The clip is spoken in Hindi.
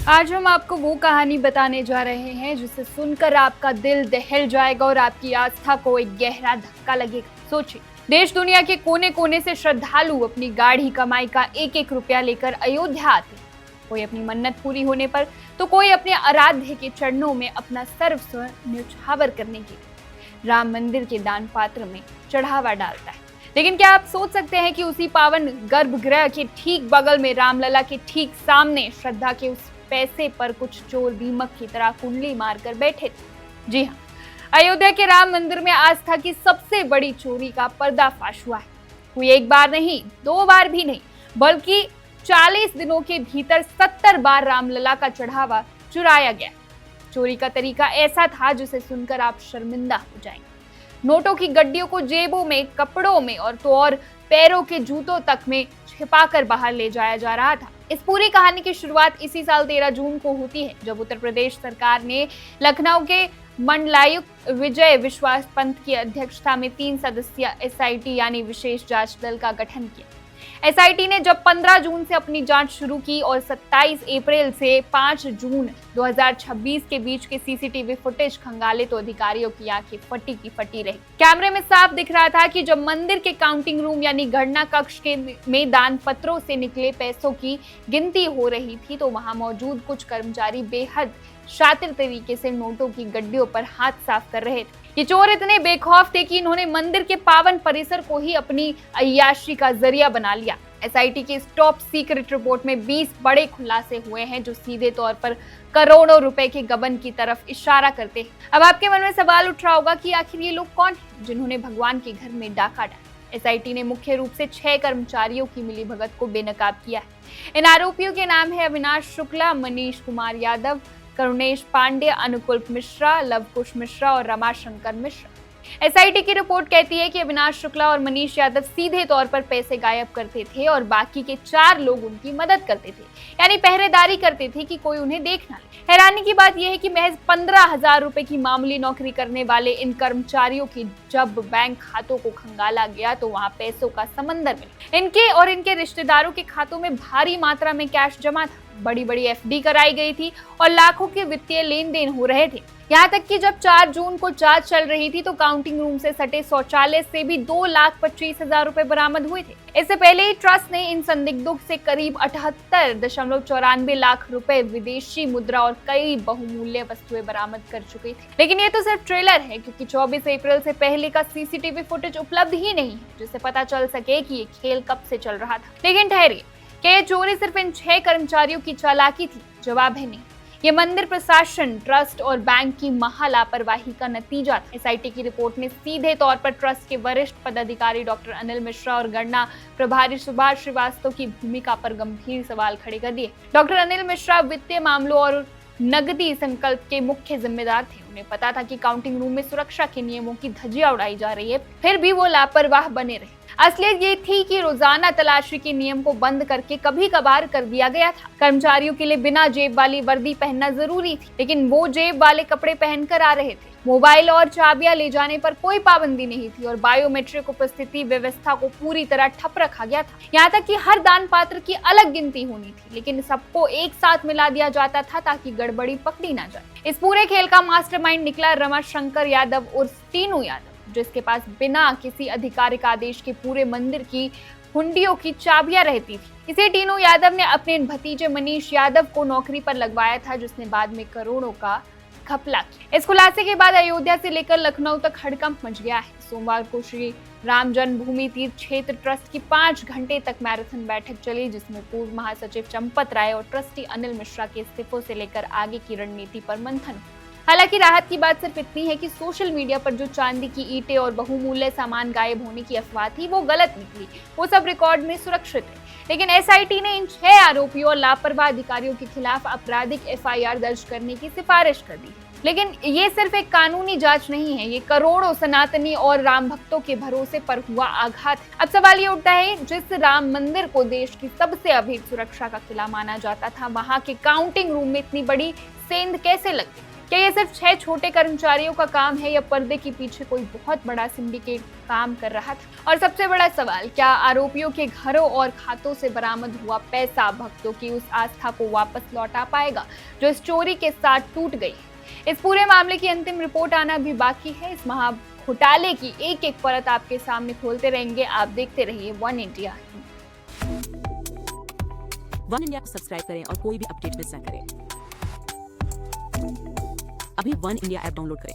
आज हम आपको वो कहानी बताने जा रहे हैं जिसे सुनकर आपका दिल दहल जाएगा और आपकी आस्था को एक गहरा धक्का लगेगा। सोचिए, देश दुनिया के कोने कोने से श्रद्धालु अपनी गाढ़ी कमाई का एक एक रुपया लेकर अयोध्या आते हैं। कोई अपनी मन्नत पूरी होने पर तो कोई अपने आराध्य के चरणों में अपना सर्वस्व न्यौछावर करने के लिए राम मंदिर के दान पात्र में चढ़ावा डालता है। लेकिन क्या आप सोच सकते हैं कि उसी पावन गर्भगृह के ठीक बगल में रामलला के ठीक सामने श्रद्धा के उस पैसे पर कुछ चोर दीमक की तरह कुंडली मारकर बैठे थे। जी हाँ, अयोध्या के राम मंदिर में आस्था की सबसे बड़ी चोरी का पर्दाफाश हुआ है। कोई एक बार नहीं, दो बार भी नहीं, बल्कि 40 दिनों के भीतर 70 बार रामलला का चढ़ावा चुराया गया। चोरी का तरीका ऐसा था जिसे सुनकर आप शर्मिंदा हो जाएंगे। नोटों की गड्डियों को जेबों में, कपड़ों में और पैरों के जूतों तक में छिपाकर बाहर ले जाया जा रहा था। इस पूरी कहानी की शुरुआत इसी साल 13 जून को होती है, जब उत्तर प्रदेश सरकार ने लखनऊ के मंडलायुक्त विजय विश्वास पंत की अध्यक्षता में 3 सदस्यीय एसआईटी यानी विशेष जांच दल का गठन किया। एसआईटी ने जब 15 जून से अपनी जांच शुरू की और 27 अप्रैल से 5 जून 2026 के बीच के सीसीटीवी फुटेज खंगाले तो अधिकारियों की आंखें फटी की फटी रही। कैमरे में साफ दिख रहा था कि जब मंदिर के काउंटिंग रूम यानी गणना कक्ष के में दान पत्रों से निकले पैसों की गिनती हो रही थी तो वहां मौजूद कुछ कर्मचारी बेहद शातिर तरीके से नोटों की गड्डियों पर हाथ साफ कर रहे थे। ये चोर इतने बेखौफ थे कि इन्होंने मंदिर के पावन परिसर को ही अपनी अय्याशी का जरिया बना लिया। एसआईटी की टॉप सीक्रेट रिपोर्ट में 20 बड़े खुलासे हुए हैं जो सीधे तौर पर करोड़ों रुपए के गबन की तरफ इशारा करते हैं। अब आपके मन में सवाल उठ रहा होगा कि आखिर ये लोग कौन हैं जिन्होंने भगवान के घर में डाका डाला। एसआईटी ने मुख्य रूप से 6 कर्मचारियों की मिलीभगत को बेनकाब किया है। इन आरोपियों के नाम है अविनाश शुक्ला, मनीष कुमार यादव, करुणेश पांडे, अनुकुल मिश्रा, लवकुश मिश्रा और रमाशंकर मिश्रा। एसआईटी की रिपोर्ट कहती है कि अविनाश शुक्ला और मनीष यादव सीधे तौर पर पैसे गायब करते थे और बाकी के 4 लोग उनकी मदद करते थे, यानी पहरेदारी करते थे कि कोई उन्हें देख ना ले। हैरानी की बात यह है कि महज 15,000 रुपए की मामूली नौकरी करने वाले इन कर्मचारियों की जब बैंक खातों को खंगाला गया तो वहां पैसों का समंदर मिला। इनके और इनके रिश्तेदारों के खातों में भारी मात्रा में कैश जमा था, बड़ी बड़ी एफडी कराई गई थी और लाखों के वित्तीय लेन देन हो रहे थे। यहाँ तक कि जब 4 जून को जांच चल रही थी तो काउंटिंग रूम से सटे शौचालय से भी 2,25,000 रुपए बरामद हुए थे। इससे पहले ही ट्रस्ट ने इन संदिग्धों से करीब 78.94 लाख रुपए विदेशी मुद्रा और कई बहुमूल्य वस्तुएं बरामद कर चुके थे। लेकिन ये तो सिर्फ ट्रेलर है, क्योंकि 24 अप्रैल से पहले का सीसीटीवी फुटेज उपलब्ध ही नहीं है जिससे पता चल सके कि ये खेल कब से चल रहा था। लेकिन ठहरिए, क्या ये चोरी सिर्फ इन 6 कर्मचारियों की चालाकी थी? जवाब है नहीं। ये मंदिर प्रशासन, ट्रस्ट और बैंक की महालापरवाही का नतीजा था। एसआईटी की रिपोर्ट ने सीधे तौर पर ट्रस्ट के वरिष्ठ पदाधिकारी डॉक्टर अनिल मिश्रा और गणना प्रभारी सुभाष श्रीवास्तव की भूमिका पर गंभीर सवाल खड़े कर दिए। डॉक्टर अनिल मिश्रा वित्तीय मामलों और नगदी संकल्प के मुख्य जिम्मेदार थे। उन्हें पता था कि काउंटिंग रूम में सुरक्षा के नियमों की धज्जियां उड़ाई जा रही है, फिर भी वो लापरवाह बने रहे। असलियत ये थी कि रोजाना तलाशी के नियम को बंद करके कभी कभार कर दिया गया था। कर्मचारियों के लिए बिना जेब वाली वर्दी पहनना जरूरी थी, लेकिन वो जेब वाले कपड़े पहनकर आ रहे थे। मोबाइल और चाबियां ले जाने पर कोई पाबंदी नहीं थी और बायोमेट्रिक उपस्थिति व्यवस्था को पूरी तरह ठप रखा गया था। यहाँ तक कि हर दान पात्र की अलग गिनती होनी थी, लेकिन सबको एक साथ मिला दिया जाता था ताकि गड़बड़ी पकड़ी ना जाए। इस पूरे खेल का मास्टरमाइंड निकला रमाशंकर यादव उर्फ टीनू यादव, जिसके पास बिना किसी आधिकारिक आदेश के पूरे मंदिर की हुंडियों की चाबियां रहती थी। इसे टीनू यादव ने अपने भतीजे मनीष यादव को नौकरी पर लगवाया था, जिसने बाद में करोड़ों का घपला किया। इस खुलासे के बाद अयोध्या से लेकर लखनऊ तक हड़कंप मच गया है। सोमवार को श्री राम जन्मभूमि तीर्थ क्षेत्र ट्रस्ट की 5 घंटे तक मैराथन बैठक चली, जिसमें पूर्व महासचिव चंपत राय और ट्रस्टी अनिल मिश्रा के इस्तीफों से लेकर आगे की रणनीति पर मंथन हुआ। हालांकि राहत की बात सिर्फ इतनी है कि सोशल मीडिया पर जो चांदी की ईंटें और बहुमूल्य सामान गायब होने की अफवाह थी वो गलत निकली। वो सब रिकॉर्ड में सुरक्षित है। लेकिन एसआईटी ने इन 6 आरोपियों और लापरवाह अधिकारियों के खिलाफ आपराधिक एफआईआर दर्ज करने की सिफारिश कर दी। लेकिन ये सिर्फ एक कानूनी जांच नहीं है, ये करोड़ों सनातनी और राम भक्तों के भरोसे पर हुआ आघात है। अब सवाल ये उठता है, जिस राम मंदिर को देश की सबसे अभेद सुरक्षा का किला माना जाता था, वहां के काउंटिंग रूम में इतनी बड़ी सेंध कैसे लगती? क्या ये सिर्फ 6 छोटे कर्मचारियों का काम है या पर्दे के पीछे कोई बहुत बड़ा सिंडिकेट काम कर रहा था? और सबसे बड़ा सवाल, क्या आरोपियों के घरों और खातों से बरामद हुआ पैसा भक्तों की उस आस्था को वापस लौटा पाएगा जो इस चोरी के साथ टूट गई है? इस पूरे मामले की अंतिम रिपोर्ट आना भी बाकी है। इस महा घोटाले की एक एक परत आपके सामने खोलते रहेंगे। आप देखते रहिए वन इंडिया। वन इंडिया को सब्सक्राइब करें और कोई भी अपडेट मिस न करें। अभी वन इंडिया ऐप डाउनलोड करें।